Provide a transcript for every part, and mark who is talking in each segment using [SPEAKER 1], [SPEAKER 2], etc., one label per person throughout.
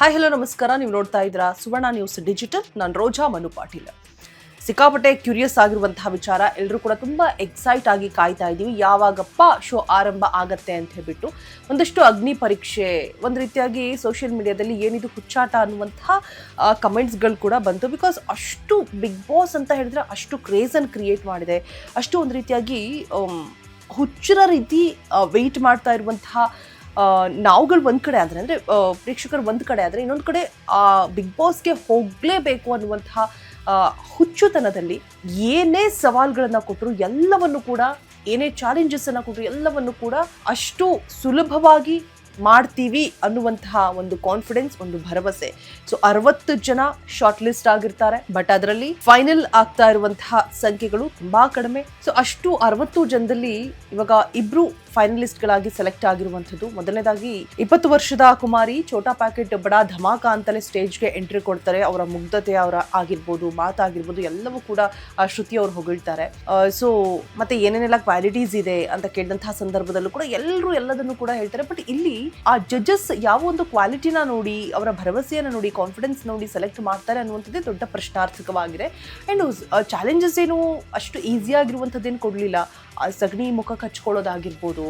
[SPEAKER 1] Hi hello ನಮಸ್ಕಾರ. ನೀವು ನೋಡ್ತಾ ಇದ್ದೀರಾ ಸುವರ್ಣ ನ್ಯೂಸ್ ಡಿಜಿಟಲ್. ನಾನು ರೋಜಾ ಮನು ಪಾಟೀಲ್. ಸಿಕ್ಕಾಪಟ್ಟೆ ಕ್ಯೂರಿಯಸ್ ಆಗಿರುವಂತಹ ವಿಚಾರ, ಎಲ್ಲರೂ ಕೂಡ ತುಂಬ ಎಕ್ಸೈಟ್ ಆಗಿ ಕಾಯ್ತಾ ಇದ್ದೀವಿ ಯಾವಾಗಪ್ಪ ಶೋ ಆರಂಭ ಆಗತ್ತೆ ಅಂತ ಹೇಳ್ಬಿಟ್ಟು. ಒಂದಷ್ಟು ಅಗ್ನಿ ಪರೀಕ್ಷೆ, ಒಂದು ರೀತಿಯಾಗಿ ಸೋಷಿಯಲ್ ಮೀಡಿಯಾದಲ್ಲಿ ಏನಿದು ಹುಚ್ಚಾಟ ಅನ್ನುವಂತಹ ಕಮೆಂಟ್ಸ್ಗಳು ಕೂಡ ಬಂತು. ಬಿಕಾಸ್ ಅಷ್ಟು ಬಿಗ್ ಬಾಸ್ ಅಂತ ಹೇಳಿದ್ರೆ ಅಷ್ಟು ಕ್ರೇಜನ್ನು ಕ್ರಿಯೇಟ್ ಮಾಡಿದೆ, ಅಷ್ಟು ಒಂದು ರೀತಿಯಾಗಿ ಹುಚ್ಚರ ರೀತಿ ವೆಯ್ಟ್ ಮಾಡ್ತಾ ಇರುವಂತಹ ನಾವುಗಳು ಒಂದು ಕಡೆ ಆದರೆ, ಅಂದರೆ ಪ್ರೇಕ್ಷಕರು ಒಂದು ಕಡೆ ಆದರೆ, ಇನ್ನೊಂದು ಕಡೆ ಬಿಗ್ ಬಾಸ್ಗೆ ಹೋಗಲೇಬೇಕು ಅನ್ನುವಂತಹ ಹುಚ್ಚುತನದಲ್ಲಿ ಏನೇ ಸವಾಲುಗಳನ್ನು ಕೊಟ್ಟರು, ಎಲ್ಲವನ್ನು ಕೂಡ, ಏನೇ ಚಾಲೆಂಜಸ್ಸನ್ನು ಕೊಟ್ಟರು ಎಲ್ಲವನ್ನು ಕೂಡ ಅಷ್ಟು ಸುಲಭವಾಗಿ ಮಾಡ್ತೀವಿ ಅನ್ನುವಂತಹ ಒಂದು ಕಾನ್ಫಿಡೆನ್ಸ್, ಒಂದು ಭರವಸೆ. ಸೊ 60 ಜನ ಶಾರ್ಟ್ ಲಿಸ್ಟ್ ಆಗಿರ್ತಾರೆ, ಬಟ್ ಅದರಲ್ಲಿ ಫೈನಲ್ ಆಗ್ತಾ ಇರುವಂತಹ ಸಂಖ್ಯೆಗಳು ತುಂಬಾ ಕಡಿಮೆ. ಸೊ ಅಷ್ಟು 60 ಜನದಲ್ಲಿ ಇವಾಗ ಇಬ್ರು ಫೈನಲಿಸ್ಟ್ಗಳಾಗಿ ಸೆಲೆಕ್ಟ್ ಆಗಿರುವಂಥದ್ದು. ಮೊದಲನೇದಾಗಿ 20 ವರ್ಷದ ಕುಮಾರಿ ಛೋಟಾ ಪ್ಯಾಕೆಟ್ ಬಡಾ ಧಮಾಕ ಅಂತಲೇ ಸ್ಟೇಜ್ಗೆ ಎಂಟ್ರಿ ಕೊಡ್ತಾರೆ. ಅವರ ಮುಗ್ಧತೆ, ಅವರ ಆಗಿರ್ಬೋದು, ಮಾತಾಗಿರ್ಬೋದು ಎಲ್ಲವೂ ಕೂಡ ಶ್ರುತಿ ಅವರು ಹೊಗಳ್ತಾರೆ. ಸೊ ಮತ್ತೆ ಏನೇನೆಲ್ಲ ಕ್ವಾಲಿಟೀಸ್ ಇದೆ ಅಂತ ಕೇಳಿದಂತಹ ಸಂದರ್ಭದಲ್ಲೂ ಕೂಡ ಎಲ್ಲರೂ ಎಲ್ಲದನ್ನು ಕೂಡ ಹೇಳ್ತಾರೆ. ಬಟ್ ಇಲ್ಲಿ ಆ ಜಡ್ಜಸ್ ಯಾವ ಒಂದು ಕ್ವಾಲಿಟಿನ ನೋಡಿ, ಅವರ ಭರವಸೆಯನ್ನು ನೋಡಿ, ಕಾನ್ಫಿಡೆನ್ಸ್ ನೋಡಿ ಸೆಲೆಕ್ಟ್ ಮಾಡ್ತಾರೆ ಅನ್ನುವಂಥದ್ದೇ ದೊಡ್ಡ ಪ್ರಶ್ನಾರ್ಥಕವಾಗಿದೆ. ಆ್ಯಂಡ್ ಚಾಲೆಂಜಸ್ ಏನು ಅಷ್ಟು ಈಸಿಯಾಗಿರುವಂಥದ್ದೇನು ಕೊಡಲಿಲ್ಲ. ಸಗಣಿ ಮುಖ ಹಚ್ಕೊಳ್ಳೋದಾಗಿರ್ಬೋದು,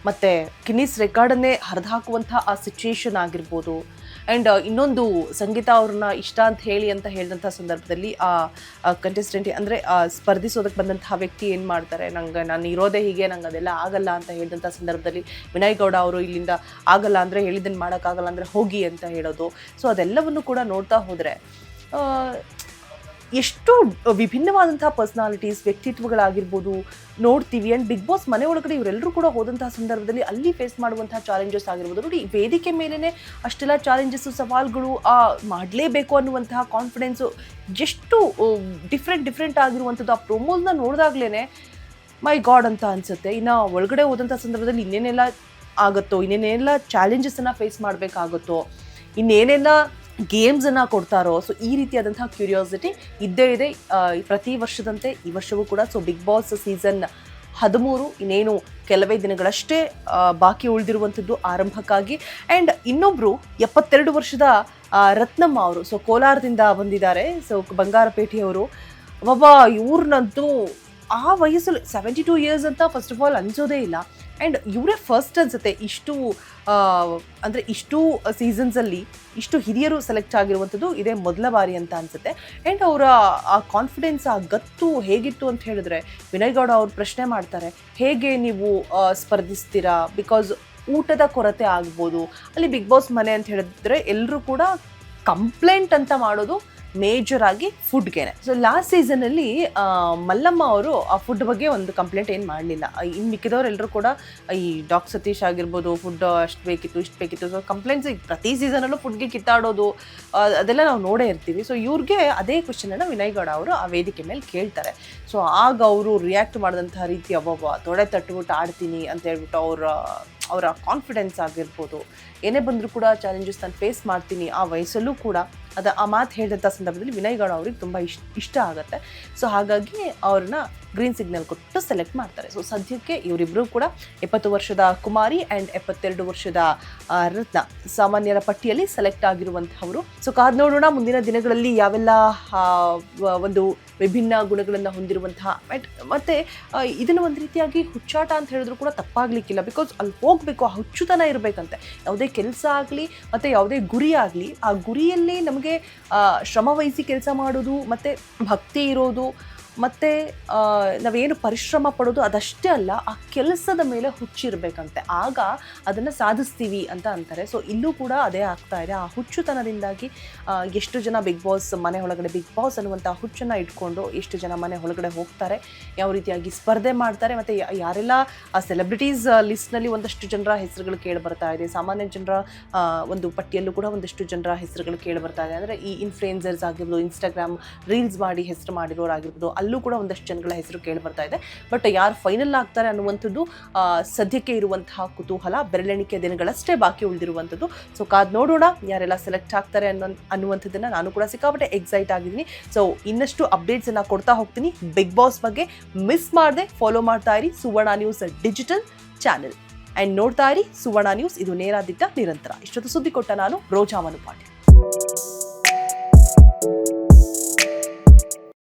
[SPEAKER 1] ಮತ್ತು ಗಿನ್ನಿಸ್ ರೆಕಾರ್ಡನ್ನೇ ಹರಿದಾಕುವಂಥ ಆ ಸಿಚುಯೇಷನ್ ಆಗಿರ್ಬೋದು. ಆ್ಯಂಡ್ ಇನ್ನೊಂದು, ಸಂಗೀತ ಅವ್ರನ್ನ ಇಷ್ಟ ಅಂತ ಹೇಳಿದಂಥ ಸಂದರ್ಭದಲ್ಲಿ ಆ ಕಂಟೆಸ್ಟೆಂಟ್, ಅಂದರೆ ಸ್ಪರ್ಧಿಸೋದಕ್ಕೆ ಬಂದಂತಹ ವ್ಯಕ್ತಿ ಏನು ಮಾಡ್ತಾರೆ, ನಾನು ಇರೋದೇ ಹೀಗೆ, ನಂಗೆ ಅದೆಲ್ಲ ಆಗಲ್ಲ ಅಂತ ಹೇಳಿದಂಥ ಸಂದರ್ಭದಲ್ಲಿ ವಿನಯ್ ಗೌಡ ಅವರು ಇಲ್ಲಿಂದ ಆಗಲ್ಲ ಅಂದರೆ, ಹೇಳಿದ್ದನ್ನು ಮಾಡೋಕ್ಕಾಗಲ್ಲ ಅಂದರೆ ಹೋಗಿ ಅಂತ ಹೇಳೋದು. ಸೊ ಅದೆಲ್ಲವನ್ನು ಕೂಡ ನೋಡ್ತಾ ಹೋದರೆ ಎಷ್ಟು ವಿಭಿನ್ನವಾದಂತಹ ಪರ್ಸ್ನಾಲಿಟೀಸ್, ವ್ಯಕ್ತಿತ್ವಗಳಾಗಿರ್ಬೋದು ನೋಡ್ತೀವಿ. ಆ್ಯಂಡ್ ಬಿಗ್ ಬಾಸ್ ಮನೆ ಒಳಗಡೆ ಇವರೆಲ್ಲರೂ ಕೂಡ ಹೋದಂತಹ ಸಂದರ್ಭದಲ್ಲಿ ಅಲ್ಲಿ ಫೇಸ್ ಮಾಡುವಂತಹ ಚಾಲೆಂಜಸ್ ಆಗಿರ್ಬೋದು. ನೋಡಿ, ವೇದಿಕೆ ಮೇಲೇ ಅಷ್ಟೆಲ್ಲ ಚಾಲೆಂಜಸ್ಸು, ಸವಾಲುಗಳು, ಮಾಡಲೇಬೇಕು ಅನ್ನುವಂತಹ ಕಾನ್ಫಿಡೆನ್ಸು ಎಷ್ಟು ಡಿಫ್ರೆಂಟ್ ಆಗಿರುವಂಥದ್ದು. ಆ ಪ್ರೊಮೋಸ್ನ ನೋಡಿದಾಗ್ಲೇ ಮೈ ಗಾಡ್ ಅಂತ ಅನಿಸುತ್ತೆ. ಇನ್ನು ಒಳಗಡೆ ಹೋದಂಥ ಸಂದರ್ಭದಲ್ಲಿ ಇನ್ನೇನೆಲ್ಲ ಆಗುತ್ತೋ, ಇನ್ನೇನೆಲ್ಲ ಚಾಲೆಂಜಸ್ಸನ್ನು ಫೇಸ್ ಮಾಡಬೇಕಾಗುತ್ತೋ, ಇನ್ನೇನೆಲ್ಲ ಗೇಮ್ಸನ್ನು ಕೊಡ್ತಾರೋ. ಸೊ ಈ ರೀತಿಯಾದಂತಹ ಕ್ಯೂರಿಯಾಸಿಟಿ ಇದ್ದೇ ಇದೆ ಪ್ರತಿ ವರ್ಷದಂತೆ ಈ ವರ್ಷವೂ ಕೂಡ. ಸೊ ಬಿಗ್ ಬಾಸ್ ಸೀಸನ್ 13 ಇನ್ನೇನು ಕೆಲವೇ ದಿನಗಳಷ್ಟೇ ಬಾಕಿ ಉಳಿದಿರುವಂಥದ್ದು ಆರಂಭಕ್ಕಾಗಿ. ಆ್ಯಂಡ್ ಇನ್ನೊಬ್ಬರು 72 ವರ್ಷದ ರತ್ನಮ್ಮ ಅವರು, ಸೊ ಕೋಲಾರದಿಂದ ಬಂದಿದ್ದಾರೆ. ಸೊ ಬಂಗಾರಪೇಟೆಯವರು. ಇವ್ರನ್ನಂತೂ ಆ ವಯಸ್ಸಲ್ಲಿ 72 ಇಯರ್ಸ್ ಅಂತ ಫಸ್ಟ್ ಆಫ್ ಆಲ್ ಅನಿಸೋದೇ ಇಲ್ಲ. ಆ್ಯಂಡ್ ಇವರೇ ಫಸ್ಟ್ ಅನಿಸುತ್ತೆ ಅಂದರೆ ಇಷ್ಟು ಸೀಸನ್ಸಲ್ಲಿ ಇಷ್ಟು ಹಿರಿಯರು ಸೆಲೆಕ್ಟ್ ಆಗಿರುವಂಥದ್ದು ಇದೇ ಮೊದಲ ಬಾರಿ ಅಂತ ಅನಿಸುತ್ತೆ. ಆ್ಯಂಡ್ ಅವರ ಆ ಕಾನ್ಫಿಡೆನ್ಸ್, ಆ ಗತ್ತು ಹೇಗಿತ್ತು ಅಂತ ಹೇಳಿದ್ರೆ, ವಿನಯ್ ಗೌಡ ಅವ್ರು ಪ್ರಶ್ನೆ ಮಾಡ್ತಾರೆ, ಹೇಗೆ ನೀವು ಸ್ಪರ್ಧಿಸ್ತೀರಾ, ಬಿಕಾಸ್ ಊಟದ ಕೊರತೆ ಆಗ್ಬೋದು. ಅಲ್ಲಿ ಬಿಗ್ ಬಾಸ್ ಮನೆ ಅಂತ ಹೇಳಿದ್ರೆ ಎಲ್ಲರೂ ಕೂಡ ಕಂಪ್ಲೇಂಟ್ ಅಂತ ಮಾಡೋದು ಮೇಜರ್ ಆಗಿ ಫುಡ್ಗೇನೆ. ಸೊ ಲಾಸ್ಟ್ ಸೀಸನಲ್ಲಿ ಮಲ್ಲಮ್ಮ ಅವರು ಆ ಫುಡ್ ಬಗ್ಗೆ ಒಂದು ಕಂಪ್ಲೇಂಟ್ ಏನು ಮಾಡಲಿಲ್ಲ. ಇನ್ನು ಮಿಕ್ಕಿದವರೆಲ್ಲರೂ ಕೂಡ ಈ ಡಾಕ್ಟರ್ ಸತೀಶ್ ಆಗಿರ್ಬೋದು, ಫುಡ್ ಅಷ್ಟು ಬೇಕಿತ್ತು, ಇಷ್ಟು ಬೇಕಿತ್ತು. ಸೊ ಕಂಪ್ಲೇಂಟ್ಸ್ ಪ್ರತಿ ಸೀಸನಲ್ಲೂ ಫುಡ್ಗೆ ಕಿತ್ತಾಡೋದು ಅದೆಲ್ಲ ನಾವು ನೋಡೇ ಇರ್ತೀವಿ. ಸೊ ಇವ್ರಿಗೆ ಅದೇ ಕ್ವಶನನ್ನು ವಿನಯ್ ಗೌಡ ಅವರು ಆ ವೇದಿಕೆ ಮೇಲೆ ಕೇಳ್ತಾರೆ. ಸೊ ಆಗ ಅವರು ರಿಯಾಕ್ಟ್ ಮಾಡಿದಂತಹ ರೀತಿ, ತೊಡೆ ತಟ್ಬಿಟ್ಟು ಆಡ್ತೀನಿ ಅಂತ ಹೇಳ್ಬಿಟ್ಟು ಅವರ ಕಾನ್ಫಿಡೆನ್ಸ್ ಆಗಿರ್ಬೋದು, ಏನೇ ಬಂದರೂ ಕೂಡ ಚಾಲೆಂಜಸ್ ನಾನು ಫೇಸ್ ಮಾಡ್ತೀನಿ ಆ ವಯಸ್ಸಲ್ಲೂ ಕೂಡ, ಆ ಮಾತು ಹೇಳಿದಂಥ ಸಂದರ್ಭದಲ್ಲಿ ವಿನಯ್ ಗೌಡ ಅವ್ರಿಗೆ ತುಂಬ ಇಷ್ಟ ಆಗುತ್ತೆ. ಸೊ ಹಾಗಾಗಿ ಅವ್ರನ್ನ ಗ್ರೀನ್ ಸಿಗ್ನಲ್ ಕೊಟ್ಟು ಸೆಲೆಕ್ಟ್ ಮಾಡ್ತಾರೆ. ಸೊ ಸದ್ಯಕ್ಕೆ ಇವರಿಬ್ಬರು ಕೂಡ 70 ವರ್ಷದ ಕುಮಾರಿ ಆ್ಯಂಡ್ 72 ವರ್ಷದ ರತ್ನ ಸಾಮಾನ್ಯರ ಪಟ್ಟಿಯಲ್ಲಿ ಸೆಲೆಕ್ಟ್ ಆಗಿರುವಂಥವರು. ಸೊ ಕಾದ್ ನೋಡೋಣ ಮುಂದಿನ ದಿನಗಳಲ್ಲಿ ಯಾವೆಲ್ಲ ಒಂದು ವಿಭಿನ್ನ ಗುಣಗಳನ್ನು ಹೊಂದಿರುವಂತಹ, ಮತ್ತು ಇದನ್ನು ಒಂದು ರೀತಿಯಾಗಿ ಹುಚ್ಚಾಟ ಅಂತ ಹೇಳಿದ್ರು ಕೂಡ ತಪ್ಪಾಗಲಿಕ್ಕಿಲ್ಲ. ಬಿಕಾಸ್ ಅಲ್ಲಿ ಹೋಗಬೇಕು, ಆ ಹುಚ್ಚುತನ ಇರಬೇಕಂತೆ. ಯಾವುದೇ ಕೆಲಸ ಆಗಲಿ ಮತ್ತು ಯಾವುದೇ ಗುರಿ ಆಗಲಿ, ಆ ಗುರಿಯಲ್ಲಿ ನಮಗೆ ಶ್ರಮ ವಹಿಸಿ ಕೆಲಸ ಮಾಡೋದು, ಮತ್ತು ಭಕ್ತಿ ಇರೋದು, ಮತ್ತು ನಾವೇನು ಪರಿಶ್ರಮ ಪಡೋದು ಅದಷ್ಟೇ ಅಲ್ಲ, ಆ ಕೆಲಸದ ಮೇಲೆ ಹುಚ್ಚಿರಬೇಕಂತೆ. ಆಗ ಅದನ್ನು ಸಾಧಿಸ್ತೀವಿ ಅಂತ ಅಂತಾರೆ. ಸೊ ಇಲ್ಲೂ ಕೂಡ ಅದೇ ಆಗ್ತಾ ಇದೆ. ಆ ಹುಚ್ಚುತನದಿಂದಾಗಿ ಎಷ್ಟು ಜನ ಬಿಗ್ ಬಾಸ್ ಮನೆ ಒಳಗಡೆ, ಬಿಗ್ ಬಾಸ್ ಅನ್ನುವಂಥ ಹುಚ್ಚನ್ನು ಇಟ್ಕೊಂಡು ಎಷ್ಟು ಜನ ಮನೆ ಒಳಗಡೆ ಹೋಗ್ತಾರೆ, ಯಾವ ರೀತಿಯಾಗಿ ಸ್ಪರ್ಧೆ ಮಾಡ್ತಾರೆ, ಮತ್ತು ಯಾರೆಲ್ಲ ಆ ಸೆಲೆಬ್ರಿಟೀಸ್ ಲಿಸ್ಟ್ನಲ್ಲಿ ಒಂದಷ್ಟು ಜನರ ಹೆಸರುಗಳು ಕೇಳಿ ಬರ್ತಾ ಇದೆ. ಸಾಮಾನ್ಯ ಜನರ ಒಂದು ಪಟ್ಟಿಯಲ್ಲೂ ಕೂಡ ಒಂದಷ್ಟು ಜನರ ಹೆಸರುಗಳು ಕೇಳಿ ಬರ್ತಾ ಇದೆ. ಅಂದರೆ ಈ ಇನ್ಫ್ಲುಯೆನ್ಸರ್ಸ್ ಆಗಿರ್ಬೋದು, ಇನ್ಸ್ಟಾಗ್ರಾಮ್ ರೀಲ್ಸ್ ಮಾಡಿ ಹೆಸರು ಮಾಡಿರೋರಾಗಿರ್ಬೋದು, ಅಲ್ಲೂ ಕೂಡ ಒಂದಷ್ಟು ಜನಗಳ ಹೆಸರು ಕೇಳಿ ಬರ್ತಾ ಇದೆ. ಬಟ್ ಯಾರು ಫೈನಲ್ ಆಗ್ತಾರೆ ಅನ್ನುವಂಥದ್ದು ಸದ್ಯಕ್ಕೆ ಇರುವಂತಹ ಕುತೂಹಲ. ಬೆರಳೆಣಿಕೆ ದಿನಗಳಷ್ಟೇ ಬಾಕಿ ಉಳಿದಿರುವಂಥದ್ದು. ಸೊ ಕಾದ್ ನೋಡೋಣ ಯಾರೆಲ್ಲ ಸೆಲೆಕ್ಟ್ ಆಗ್ತಾರೆ ಅನ್ನುವಂಥದ್ದನ್ನು ನಾನು ಕೂಡ ಸಿಕ್ಕಾಪಟ್ಟೆ ಎಕ್ಸೈಟ್ ಆಗಿದ್ದೀನಿ. ಸೊ ಇನ್ನಷ್ಟು ಅಪ್ಡೇಟ್ಸನ್ನು ಕೊಡ್ತಾ ಹೋಗ್ತೀನಿ ಬಿಗ್ ಬಾಸ್ ಬಗ್ಗೆ. ಮಿಸ್ ಮಾಡದೆ ಫಾಲೋ ಮಾಡ್ತಾ ಇರಿ ಸುವರ್ಣ ನ್ಯೂಸ್ ಡಿಜಿಟಲ್ ಚಾನೆಲ್. ಆ್ಯಂಡ್ ನೋಡ್ತಾ ಇರಿ ಸುವರ್ಣ ನ್ಯೂಸ್, ಇದು ನೇರ ದಿಟ್ಟ ನಿರಂತರ. ಇಷ್ಟೊತ್ತು ಸುದ್ದಿ ಕೊಟ್ಟ ನಾನು ರೋಜಾ ಮನು ಪಾಟೀಲ್.